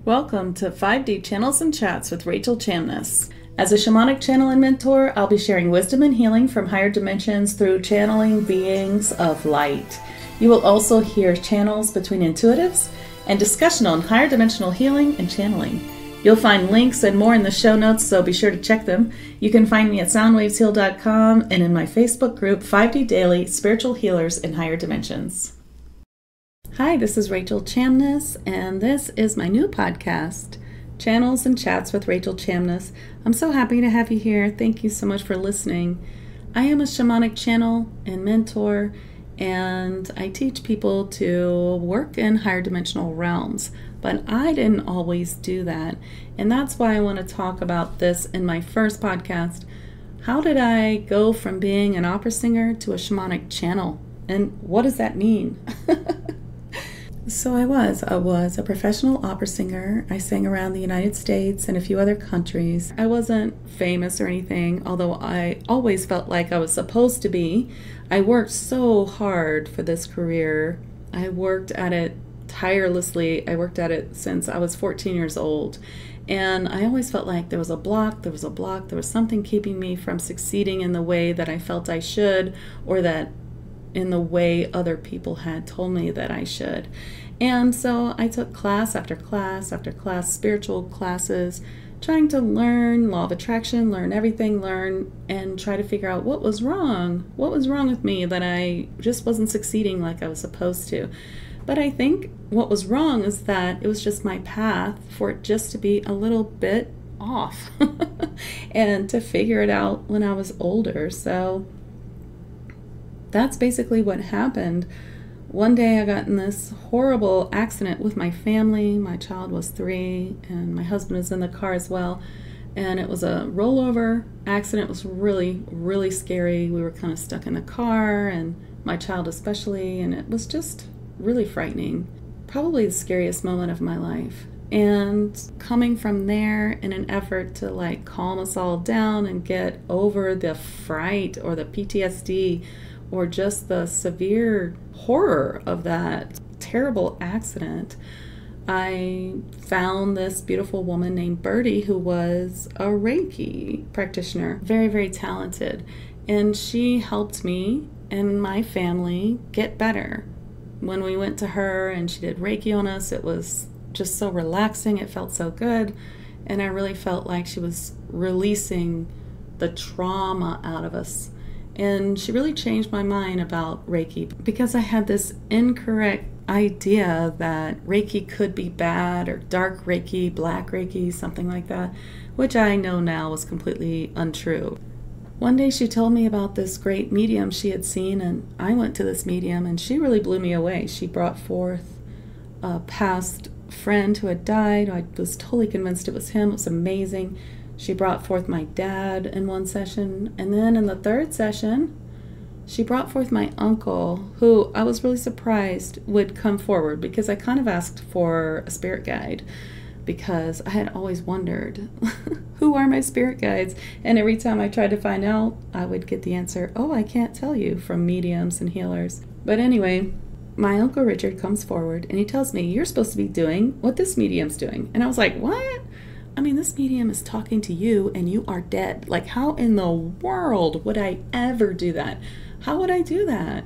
Welcome to 5D Channels and Chats with Rachel Chamness. As a shamanic channel and mentor, I'll be sharing wisdom and healing from higher dimensions through channeling beings of light. You will also hear channels between intuitives and discussion on higher dimensional healing and channeling. You'll find links and more in the show notes, so be sure to check them. You can find me at soundwavesheal.com and in my Facebook group, 5D Daily Spiritual Healers in Higher Dimensions. Hi, this is Rachel Chamness, and this is my new podcast, Channels and Chats with Rachel Chamness. I'm so happy to have you here. Thank you so much for listening. I am a shamanic channel and mentor, and I teach people to work in higher dimensional realms, but I didn't always do that, and that's why I want to talk about this in my first podcast. How did I go from being an opera singer to a shamanic channel, and what does that mean? So I was a professional opera singer. I sang around the United States and a few other countries. I wasn't famous or anything, although I always felt like I was supposed to be. I worked so hard for this career. I worked at it tirelessly. I worked at it since I was 14 years old. And I always felt like there was a block, there was something keeping me from succeeding in the way that I felt I should, or that in the way other people had told me that I should. And so I took class after class after class, spiritual classes, trying to learn law of attraction, learn everything, and try to figure out what was wrong. What was wrong with me that I just wasn't succeeding like I was supposed to. But I think what was wrong is that it was just my path for it just to be a little bit off and to figure it out when I was older. So that's basically what happened. One day I got in this horrible accident with my family. My child was 3 and my husband was in the car as well. And it was a rollover accident. It was really, really scary. We were kind of stuck in the car, and my child especially, and it was just really frightening. Probably the scariest moment of my life. And coming from there in an effort to calm us all down and get over the fright or the PTSD or just the severe horror of that terrible accident, I found this beautiful woman named Birdie who was a Reiki practitioner, very, very talented. And she helped me and my family get better. When we went to her and she did Reiki on us, it was just so relaxing. It felt so good. And I really felt like she was releasing the trauma out of us. And she really changed my mind about Reiki, because I had this incorrect idea that Reiki could be bad, or dark Reiki, black Reiki, something like that, which I know now was completely untrue. One day she told me about this great medium she had seen, and I went to this medium, and she really blew me away. She brought forth a past friend who had died. I was totally convinced it was him. It was amazing. She brought forth my dad in one session, and then in the third session, she brought forth my uncle, who I was really surprised would come forward, because I kind of asked for a spirit guide, because I had always wondered, who are my spirit guides? And every time I tried to find out, I would get the answer, oh, I can't tell you, from mediums and healers. But anyway, my Uncle Richard comes forward, and he tells me, you're supposed to be doing what this medium's doing. And I was like, what? I mean, this medium is talking to you and you are dead. Like, how in the world would I ever do that? How would I do that?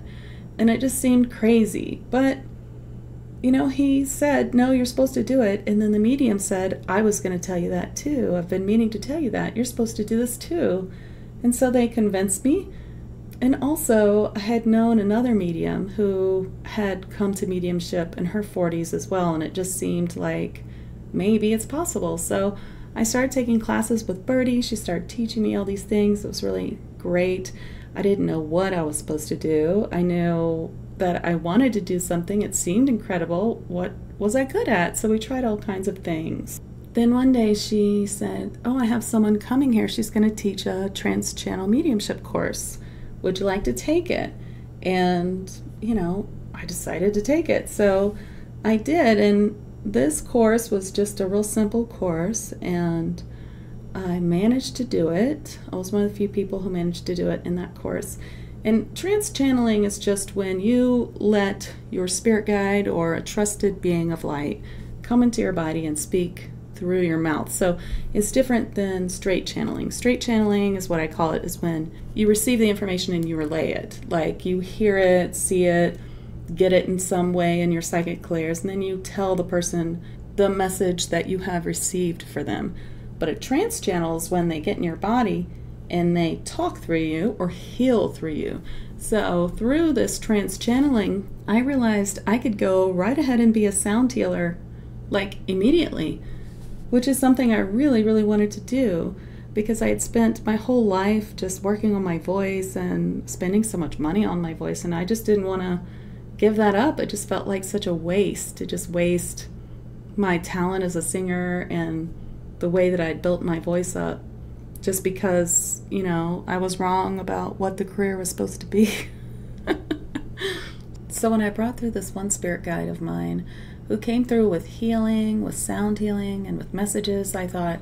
And it just seemed crazy. But, he said, no, you're supposed to do it. And then the medium said, I was going to tell you that too. I've been meaning to tell you that. You're supposed to do this too. And so they convinced me. And also, I had known another medium who had come to mediumship in her 40s as well. And it just seemed like maybe it's possible. So I started taking classes with Birdie. She started teaching me all these things. It was really great. I didn't know what I was supposed to do. I knew that I wanted to do something. It seemed incredible. What was I good at? So we tried all kinds of things. Then one day she said, oh, I have someone coming here. She's going to teach a trans-channel mediumship course. Would you like to take it? And, I decided to take it. So I did, and this course was just a real simple course, and I managed to do it. I was one of the few people who managed to do it in that course. And trance channeling is just when you let your spirit guide or a trusted being of light come into your body and speak through your mouth. So it's different than straight channeling. Straight channeling is what I call it, is when you receive the information and you relay it. Like you hear it, see it, get it in some way in your psychic clears, and then you tell the person the message that you have received for them. But a trance channel is when they get in your body and they talk through you or heal through you. So through this trance channeling, I realized I could go right ahead and be a sound healer like immediately, which is something I really, really wanted to do because I had spent my whole life just working on my voice and spending so much money on my voice, and I just didn't want to give that up. It just felt like such a waste to just waste my talent as a singer and the way that I'd built my voice up just because, you know, I was wrong about what the career was supposed to be. So when I brought through this one spirit guide of mine who came through with healing, with sound healing, and with messages, I thought,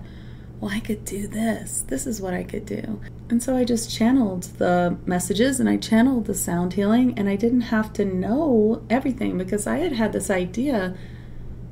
well, I could do this. This is what I could do. And so I just channeled the messages and I channeled the sound healing, and I didn't have to know everything because I had had this idea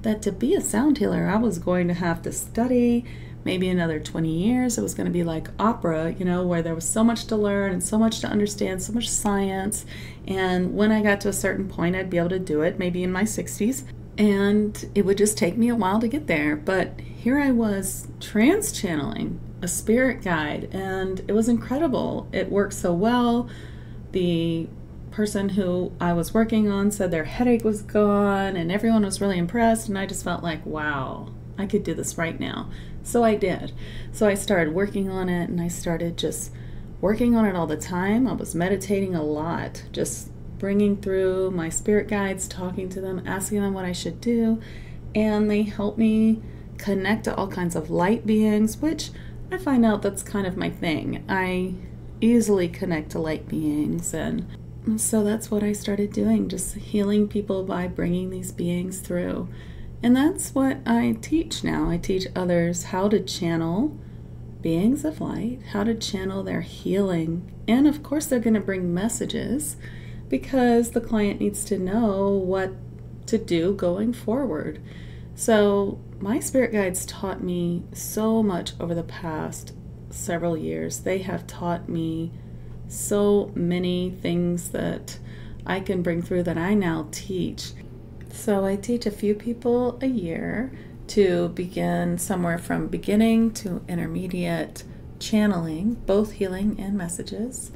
that to be a sound healer, I was going to have to study maybe another 20 years. It was going to be like opera, you know, where there was so much to learn and so much to understand, so much science. And when I got to a certain point, I'd be able to do it, maybe in my 60s. And it would just take me a while to get there. But here I was trance channeling a spirit guide, and it was incredible. It worked so well. The person who I was working on said their headache was gone, and everyone was really impressed. And I just felt like, wow, I could do this right now. So I did. So I started working on it, and I started just working on it all the time. I was meditating a lot, just bringing through my spirit guides, talking to them, asking them what I should do, and they helped me connect to all kinds of light beings, which I find out that's kind of my thing. I easily connect to light beings, and so that's what I started doing, just healing people by bringing these beings through. And that's what I teach now. I teach others how to channel beings of light, how to channel their healing, and of course they're going to bring messages because the client needs to know what to do going forward. So my spirit guides taught me so much over the past several years. They have taught me so many things that I can bring through that I now teach. So I teach a few people a year to begin somewhere from beginning to intermediate channeling, both healing and messages,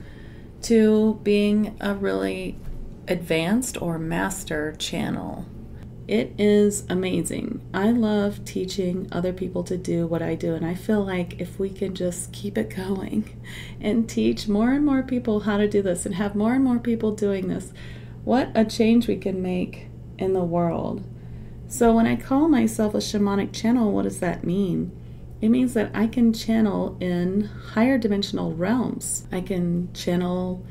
to being a really advanced or master channel. It is amazing. I love teaching other people to do what I do, and I feel like if we can just keep it going and teach more and more people how to do this and have more and more people doing this, what a change we can make in the world. So when I call myself a shamanic channel, what does that mean? It means that I can channel in higher dimensional realms. I can channel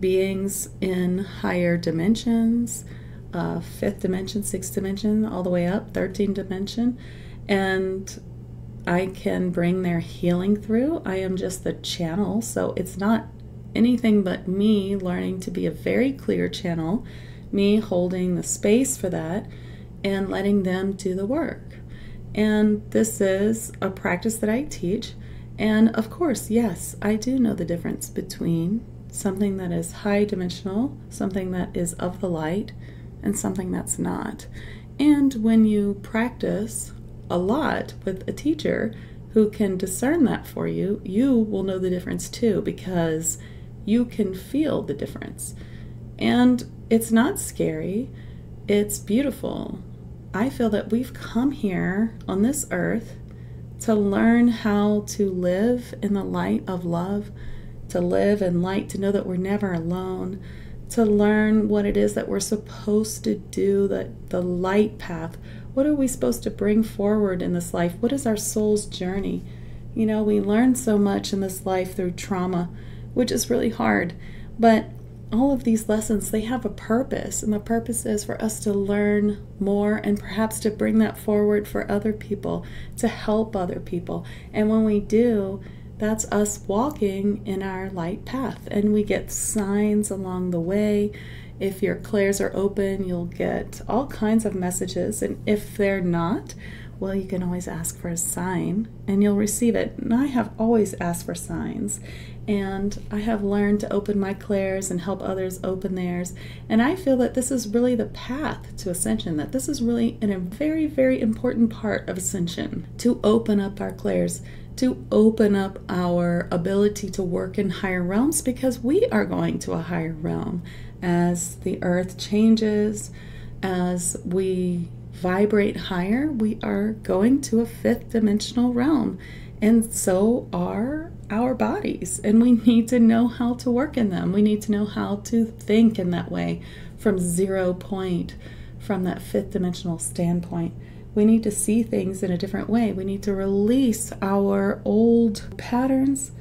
beings in higher dimensions, 5th dimension, 6th dimension, all the way up, 13th dimension, and I can bring their healing through. I am just the channel, so it's not anything but me learning to be a very clear channel, me holding the space for that, and letting them do the work. And this is a practice that I teach, and of course, yes, I do know the difference between something that is high dimensional, something that is of the light, and something that's not. And when you practice a lot with a teacher who can discern that for you, you will know the difference too, because you can feel the difference. And it's not scary, it's beautiful. I feel that we've come here on this earth to learn how to live in the light of love, to live in light, to know that we're never alone, to learn what it is that we're supposed to do, the light path. What are we supposed to bring forward in this life? What is our soul's journey? You know, we learn so much in this life through trauma, which is really hard, but all of these lessons, they have a purpose, and the purpose is for us to learn more and perhaps to bring that forward for other people, to help other people. And when we do, that's us walking in our light path, and we get signs along the way. If your clairs are open, you'll get all kinds of messages. And if they're not, well, you can always ask for a sign and you'll receive it. And I have always asked for signs. And I have learned to open my clairs and help others open theirs. And I feel that this is really the path to ascension, that this is really a very, very important part of ascension, to open up our clairs, to open up our ability to work in higher realms, because we are going to a higher realm. As the earth changes, as we vibrate higher, we are going to a fifth dimensional realm. And so are our bodies, and we need to know how to work in them. We need to know how to think in that way, from 0 point, from that fifth dimensional standpoint. We need to see things in a different way. We need to release our old patterns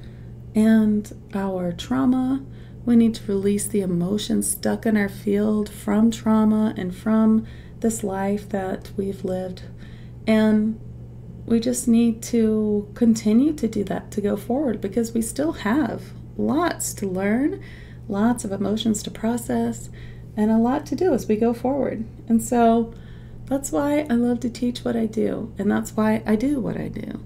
and our trauma. We need to release the emotions stuck in our field from trauma and from this life that we've lived. And we just need to continue to do that, to go forward, because we still have lots to learn, lots of emotions to process, and a lot to do as we go forward. And so that's why I love to teach what I do, and that's why I do what I do.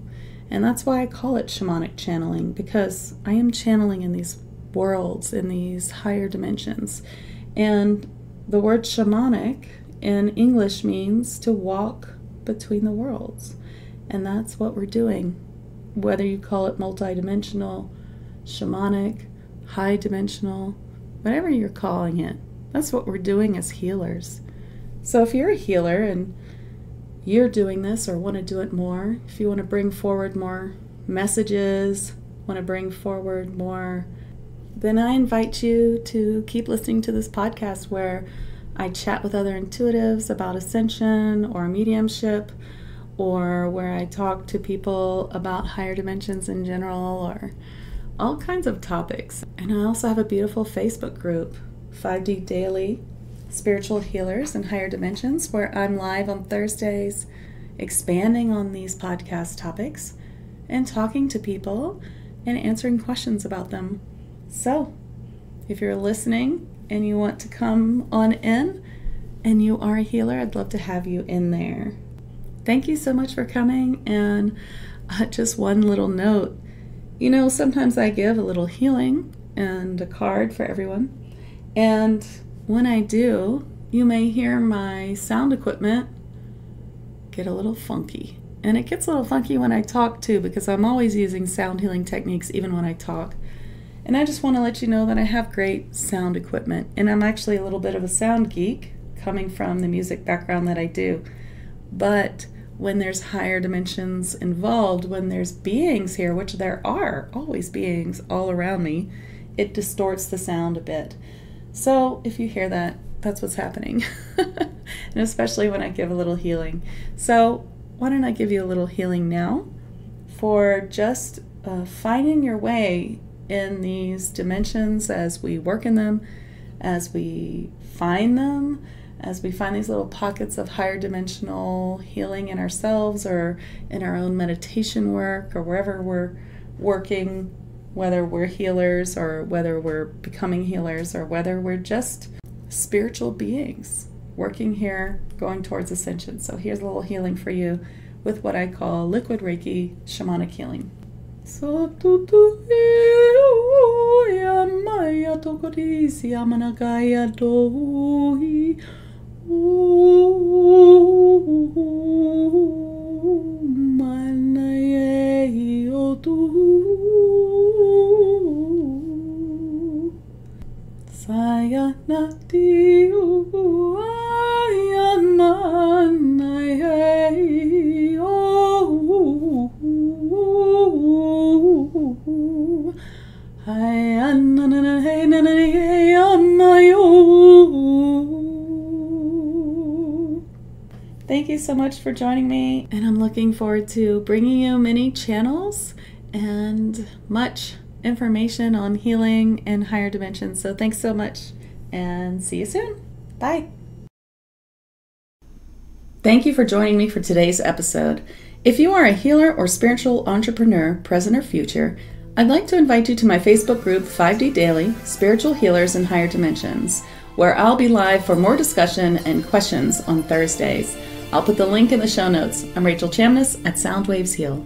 And that's why I call it shamanic channeling, because I am channeling in these worlds, in these higher dimensions. And the word shamanic in English means to walk between the worlds. And that's what we're doing. Whether you call it multidimensional, shamanic, high dimensional, whatever you're calling it, that's what we're doing as healers. So if you're a healer and you're doing this or want to do it more, if you want to bring forward more messages, want to bring forward more, then I invite you to keep listening to this podcast where I chat with other intuitives about ascension or mediumship, or where I talk to people about higher dimensions in general, or all kinds of topics. And I also have a beautiful Facebook group, 5D Daily Spiritual Healers in Higher Dimensions, where I'm live on Thursdays, expanding on these podcast topics and talking to people and answering questions about them. So, if you're listening and you want to come on in and you are a healer, I'd love to have you in there. Thank you so much for coming. And just one little note, sometimes I give a little healing and a card for everyone. And when I do, you may hear my sound equipment get a little funky. And it gets a little funky when I talk too, because I'm always using sound healing techniques even when I talk. And I just want to let you know that I have great sound equipment. And I'm actually a little bit of a sound geek, coming from the music background that I do. But when there's higher dimensions involved, when there's beings here, which there are always beings all around me, it distorts the sound a bit. So if you hear that, that's what's happening. And especially when I give a little healing. So why don't I give you a little healing now for just finding your way in these dimensions as we work in them, as we find them, as we find these little pockets of higher dimensional healing in ourselves or in our own meditation work or wherever we're working, whether we're healers or whether we're becoming healers or whether we're just spiritual beings working here, going towards ascension. So here's a little healing for you with what I call liquid Reiki shamanic healing. Thank you so much for joining me, and I'm looking forward to bringing you many channels and much information on healing and higher dimensions. So thanks so much, and see you soon. Bye. Thank you for joining me for today's episode. If you are a healer or spiritual entrepreneur, present or future, I'd like to invite you to my Facebook group, 5D Daily Spiritual Healers in Higher Dimensions, where I'll be live for more discussion and questions on Thursdays. I'll put the link in the show notes. I'm Rachel Chamness at Sound Waves Heal.